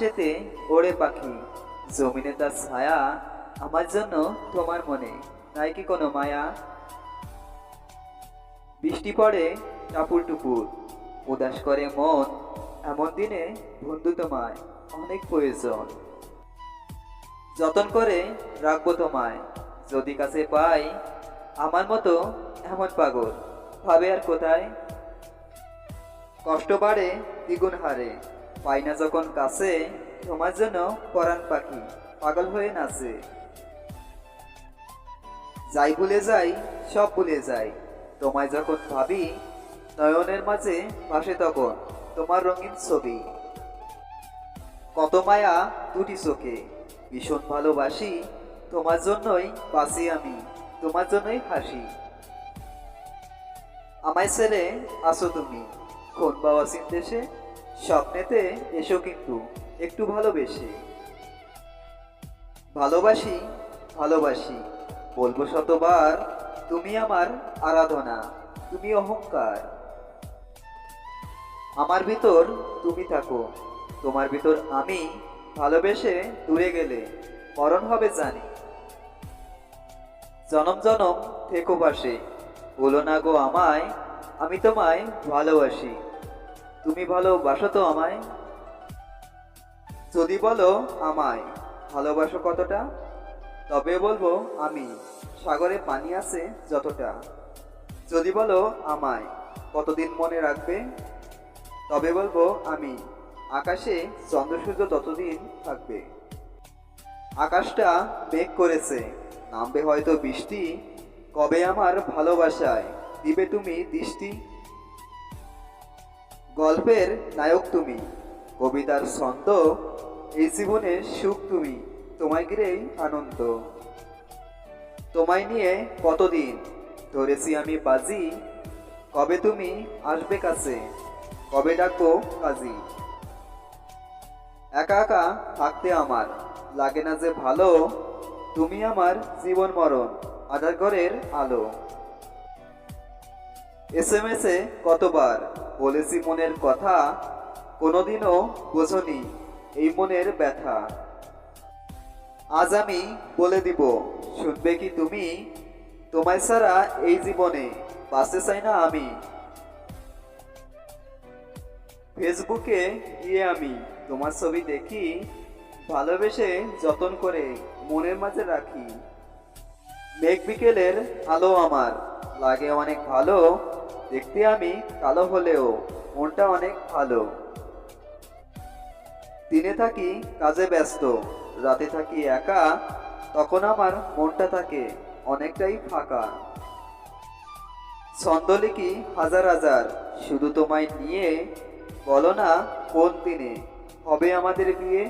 আকাশেতে ওড়ে পাখি, জমিনে তার ছায়া, আমার জন্য তোমার মনে নাই কি কোনো মায়া? বৃষ্টি পড়ে টাপুর টুপুর, উদাস করে মন, এমন দিনে বন্ধু তোমায় অনেক প্রয়োজন। যতন করে রাখবো তোমায়, যদি কাছে পাই, আমার মতো এমন পাগল ভাবে আর কোথায়? কষ্ট বাড়ে দ্বিগুণ হারে, পাই না যখন কাছে, তোমার জন্য পরাণ পাখি পাগল হয়ে নাচে। যাই ভুলে যাই, সব ভুলে যাই, তোমায় যখন ভাবি, নয়নের মাঝে ভাসে তখন তোমার রঙিন ছবি। কত মায়া দুটি চোখে, ভীষণ ভালোবাসি, তোমার জন্যই বাঁচি আমি, তোমার জন্যই হাসি। আমায় ছেড়ে আসো তুমি কোন বাওয়াসিন দেশে, স্বপ্নেতে এসো কিন্তু একটু ভালোবেসে। ভালোবাসি ভালোবাসি বলবো শতবার, তুমি আমার আরাধনা, তুমি অহংকার। আমার ভিতর তুমি থাকো, তোমার ভিতর আমি, ভালোবেসে দূরে গেলে মরণ হবে জানি। জনম জনম থেকো পাশে, বলো না গো আমায়, আমি তোমায় ভালোবাসি, তুমি ভালোবাসো তো আমায়? যদি বলো আমায় ভালোবাসো কতটা, তবে বলবো আমি সাগরে পানি আছে যতটা। যদি বলো আমায় কতদিন মনে রাখবে, তবে বলবো আমি আকাশে চন্দ্র সূর্য ততদিন থাকবে। আকাশটা মেঘ করেছে, নামবে হয়তো বৃষ্টি, কবে আমার ভালোবাসায় দিবে তুমি দৃষ্টি? গল্পের নায়ক তুমি, কবিতার ছন্দ, এই জীবনের সুখ তুমি, তোমায় ঘিরেই আনন্দ। তোমায় নিয়ে কতদিন ধরেছি আমি বাজি, কবে তুমি আসবে কাছে, কবে ডাকবো কাজী? একা একা থাকতে আমার লাগে না যে ভালো, তুমি আমার জীবন মরণ, আধার ঘরের আলো। SMS এ কতবার বলেছি মনের কথা, কোনোদিনও বোঝনি এই মনের ব্যথা। আজ আমি বলে দিব, শুনবে কি তুমি, তোমায় ছাড়া এই জীবনে বাঁচতে চাই না আমি। ফেসবুকে গিয়ে আমি তোমার ছবি দেখি, ভালোবেসে যতন করে মনের মাঝে রাখি। মেঘ বিকেলের আলো আমার লাগে অনেক ভালো, দেখতে আমি কালো হলেও মনটা অনেক ভালো। দিনে থাকি কাজে ব্যস্ত, রাতে থাকি একা, তখন আমার মনটা থাকে অনেকটাই ফাঁকা। ছন্দ লিখি হাজার হাজার শুধু তোমায় নিয়ে, বলো না কোন দিনে হবে আমাদের বিয়ে?